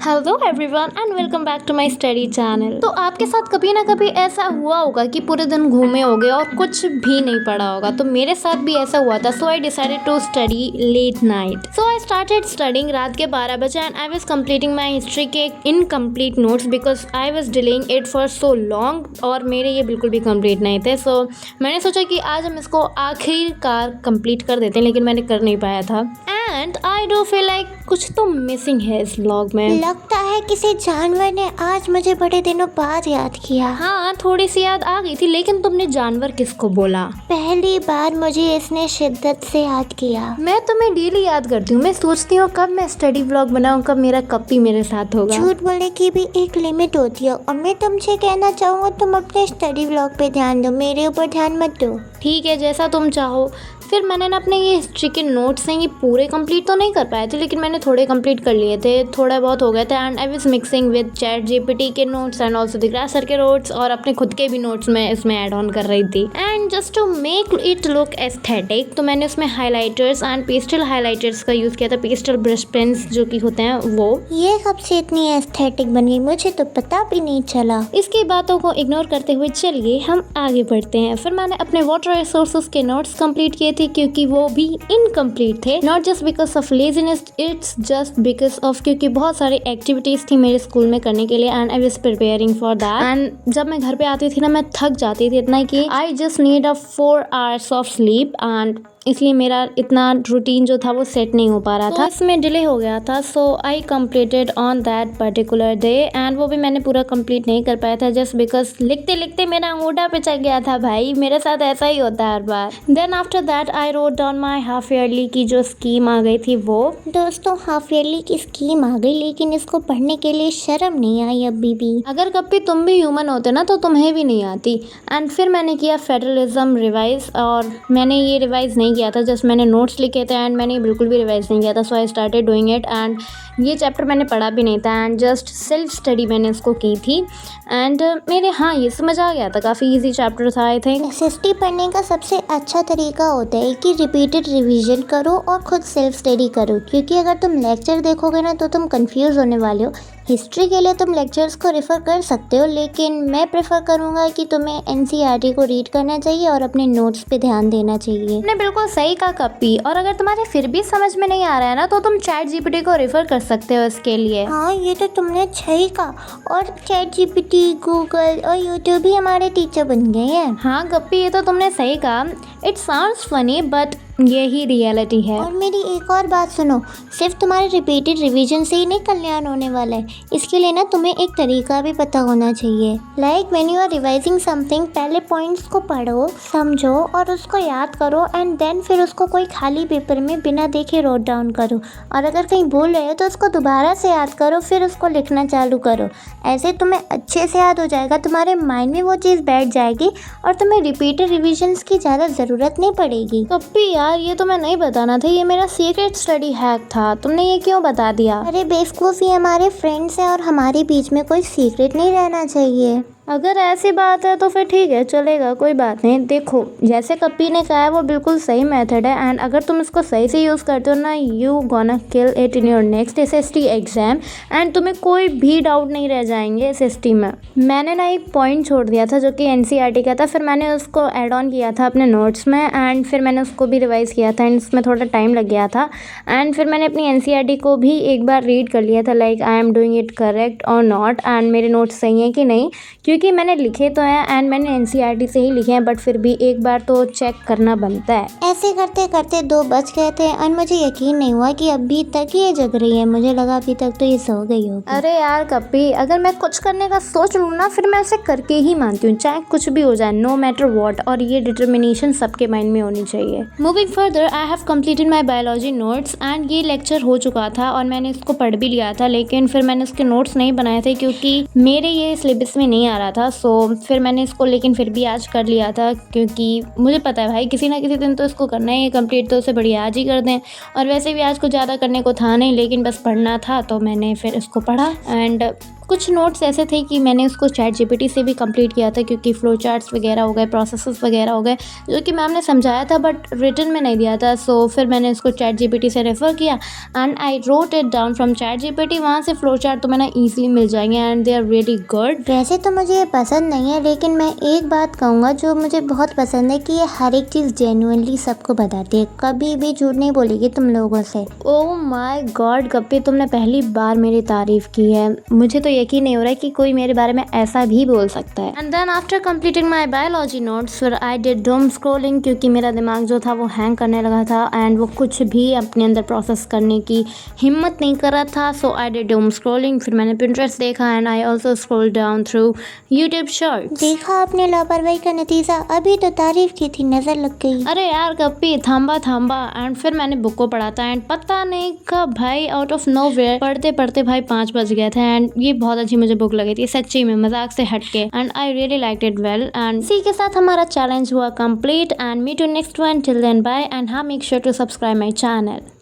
Hello everyone and welcome back to my study channel. तो आपके साथ कभी ना कभी ऐसा हुआ होगा कि पूरे दिन घूमे होगे और कुछ भी नहीं पढ़ा होगा। तो मेरे साथ भी ऐसा हुआ था। So I decided to study late night. So I started studying रात के 12 बजे and I was completing my history के incomplete notes because I was delaying it for so long और मेरे ये बिल्कुल भी कंप्लीट नहीं थे। सो मैंने सोचा कि आज हम इसको आखिरकार कंप्लीट कर देते हैं, लेकिन मैंने कर नहीं पाया था। And I do feel like कुछ तो मिसिंग है इस व्लॉग में। लगता है किसी जानवर ने आज मुझे बड़े दिनों बाद याद किया। हाँ, थोड़ी सी याद आ गई थी, लेकिन तुमने जानवर किसको बोला? पहली बार मुझे इसने शिद्दत से याद किया। मैं तुम्हें डेली याद करती हूँ। मैं सोचती हूँ कब मैं स्टडी व्लॉग बनाऊँ, कब मेरा कप्पी मेरे साथ होगा। झूठ बोलने की भी एक लिमिट होती है और मैं तुमसे कहना चाहूँगा तुम अपने स्टडी व्लॉग पे ध्यान दो, मेरे ऊपर ध्यान मत दो। ठीक है, जैसा तुम चाहो। फिर मैंने ना अपने ये हिस्ट्री के नोट्स हैं, ये पूरे कंप्लीट तो नहीं कर पाए थे, लेकिन मैंने थोड़े कंप्लीट कर लिए थे, थोड़ा बहुत हो गए थे। And I was mixing with chat GPT के नोट्स एंड ऑल्सो द ग्रासर के नोट्स और अपने खुद के भी नोट्स में इसमें ऐड ऑन कर रही थी। And just to make it look aesthetic तो मैंने उसमें हाईलाइटर्स एंड पेस्टल हाईलाइटर्स का यूज़ किया था। पेस्टल ब्रश पेन्स जो कि होते हैं वो। ये कब से इतनी एस्थेटिक बन गई, मुझे तो पता भी नहीं चला। इसकी बातों को इग्नोर करते हुए चलिए हम आगे बढ़ते हैं। फिर मैंने अपने वाटर रिसोर्सेज के नोट्स कंप्लीट किए थे, क्योंकि वो भी इनकम्प्लीट थे। Not just because of laziness, it's just because of क्योंकि बहुत सारी एक्टिविटीज थी मेरे स्कूल में करने के लिए and I was preparing for that. And जब मैं घर पे आती थी ना, मैं थक जाती थी इतना कि I just need a 4 hours of sleep and इसलिए मेरा इतना रूटीन जो था वो सेट नहीं हो पा रहा था। इसमें डिले हो गया था। So I completed on that particular day and वो भी मैंने पूरा कंप्लीट नहीं कर पाया था जस्ट बिकॉज लिखते लिखते मेरा अंगूठा पे चढ़ गया था। भाई मेरे साथ ऐसा ही होता है हर बार। Then after that I wrote down my half yearly की जो स्कीम आ गई थी वो। दोस्तों हाफ ईयरली की स्कीम आ गई, लेकिन इसको पढ़ने के लिए शर्म नहीं आई अभी भी। अगर कभी तुम भी ह्यूमन होते ना तो तुम्हें भी नहीं आती। एंड फिर मैंने किया फेडरलिज्म रिवाइज और मैंने ये रिवाइज नहीं किया था, जस्ट मैंने नोट्स लिखे थे एंड मैंने बिल्कुल भी रिवाइज नहीं किया था। So I started doing it and ये चैप्टर मैंने पढ़ा भी नहीं था एंड जस्ट सेल्फ स्टडी मैंने इसको की थी। एंड मेरे ये समझ आ गया था, काफ़ी इजी चैप्टर था आई थिंक। एसएसटी पढ़ने का सबसे अच्छा तरीका होता है कि रिपीटेड रिवीजन करो और खुद सेल्फ स्टडी करो, क्योंकि अगर तुम लेक्चर देखोगे ना तो तुम कंफ्यूज होने वाले हो। हिस्ट्री के लिए तुम लेक्चर्स को रेफ़र कर सकते हो, लेकिन मैं प्रेफर करूँगा कि तुम्हें एनसीईआरटी को रीड करना चाहिए और अपने नोट्स पे ध्यान देना चाहिए। तुमने बिल्कुल सही कहा कप्पी। और अगर तुम्हारे फिर भी समझ में नहीं आ रहा है ना तो तुम चैट जीपीटी को रेफर कर सकते हो इसके लिए। हाँ, ये तो तुमने सही कहा। और चैट जीपीटी, गूगल और यूट्यूब भी हमारे टीचर बन गए हैं। हाँ गप्पी, ये तो तुमने सही कहा। इट साउंड्स फनी बट यही रियलिटी है। और मेरी एक और बात सुनो, सिर्फ तुम्हारे रिपीटेड रिवीजन से ही नहीं कल्याण होने वाला है। इसके लिए ना तुम्हें एक तरीका भी पता होना चाहिए। Like when you are revising something, पहले पॉइंट्स को पढ़ो, समझो और उसको याद करो एंड देन फिर उसको कोई खाली पेपर में बिना देखे नोट डाउन करो। और अगर कहीं भूल रहे हो तो उसको दोबारा से याद करो, फिर उसको लिखना चालू करो। ऐसे तुम्हें अच्छे से याद हो जाएगा, तुम्हारे माइंड में वो चीज़ बैठ जाएगी और तुम्हें रिपीटेड रिविजन्स की ज़्यादा ज़रूरत नहीं पड़ेगी। कप्पी यार, ये तो मैं नहीं बताना था, ये मेरा सीक्रेट स्टडी हैक था। तुमने ये क्यों बता दिया? अरे बेवकूफ़, ये हमारे फ्रेंड्स हैं और हमारे बीच में कोई सीक्रेट नहीं रहना चाहिए। अगर ऐसी बात है तो फिर ठीक है, चलेगा, कोई बात नहीं। देखो जैसे कप्पी ने कहा है वो बिल्कुल सही मेथड है एंड अगर तुम इसको सही से यूज़ करते हो ना, you gonna kill it in your next SST exam and तुम्हें कोई भी डाउट नहीं रह जाएंगे एसएसटी में। मैंने ना एक पॉइंट छोड़ दिया था जो कि एनसीईआरटी का था, फिर मैंने उसको ऐड ऑन किया था अपने नोट्स में एंड फिर मैंने उसको भी रिवाइज़ किया था एंड उसमें थोड़ा टाइम लग गया था। एंड फिर मैंने अपनी एनसीईआरटी को भी एक बार रीड कर लिया था, like I am doing it correct और नॉट एंड मेरे नोट्स सही हैं कि नहीं, क्योंकि मैंने लिखे तो हैं एंड मैंने एनसीईआरटी से ही लिखे हैं, बट फिर भी एक बार तो चेक करना बनता है। ऐसे करते करते 2 बज गए थे और मुझे यकीन नहीं हुआ कि अभी तक ये जग रही है। मुझे लगा अभी तक तो ये सो गई होगी। अरे यार कप्पी, अगर मैं कुछ करने का सोच लूँ ना फिर मैं उसे करके ही मानती हूँ, चाहे कुछ भी हो जाए, नो मैटर वॉट। और ये डिटर्मिनेशन सबके माइंड में होनी चाहिए। Moving further, I have completed my biology notes and ये लेक्चर हो चुका था और मैंने इसको पढ़ भी लिया था, लेकिन फिर मैंने उसके नोट्स नहीं बनाए थे क्योंकि मेरे ये सिलेबस में नहीं आ रहा था। सो फिर मैंने इसको लेकिन फिर भी आज कर लिया था, क्योंकि मुझे पता है भाई किसी ना किसी दिन तो इसको करना ही है कंप्लीट, तो उसे बढ़िया आज ही कर दें। और वैसे भी आज कुछ ज़्यादा करने को था नहीं, लेकिन बस पढ़ना था तो मैंने फिर इसको पढ़ा एंड कुछ नोट्स ऐसे थे कि मैंने उसको चैट जीपीटी से भी कंप्लीट किया था, क्योंकि फ्लो चार्ट्स वगैरह हो गए, प्रोसेसेस वगैरह हो गए, जो कि मैम ने समझाया था बट रिटन में नहीं दिया था। सो फिर मैंने उसको चैट जीपीटी से रेफ़र किया and I wrote it down from chat GPT. वहाँ से फ्लो चार्ट तो मैंने ईजिली मिल जाएंगे and they are really good. वैसे तो मुझे ये पसंद नहीं है, लेकिन मैं एक बात कहूँगा जो मुझे बहुत पसंद है कि ये हर एक चीज़ जेन्युइनली सबको बताती है, कभी भी झूठ नहीं बोलेगी तुम लोगों से। ओह माय गॉड गप्पी, तुमने पहली बार मेरी तारीफ़ की है। मुझे तो यकीन नहीं हो रहा है कि कोई मेरे बारे में ऐसा भी बोल सकता है। And then after completing my biology notes फिर आई डिड डूम स्क्रॉलिंग, क्योंकि मेरा दिमाग जो था वो हैंग करने लगा था एंड वो कुछ भी अपने अंदर प्रोसेस करने की हिम्मत नहीं कर रहा था। So I did doom scrolling. फिर मैंने पिंटरेस्ट देखा and I also scroll down through YouTube shorts. देखा आपने लापरवाही का नतीजा, अभी तो तारीफ की थी नजर लग गई। अरे यार गप्पी थांबा एंड फिर मैंने बुक को पढ़ा था एंड पता नहीं कब भाई आउट ऑफ नोवेयर पढ़ते पढ़ते भाई 5 बज गए थे एंड ये बहुत अच्छी मुझे बुक लगी थी सच्ची में, मजाक से हटके, and I really liked it well. And इसी के साथ हमारा चैलेंज हुआ complete and meet you next one, till then bye and हाँ make sure to subscribe my channel.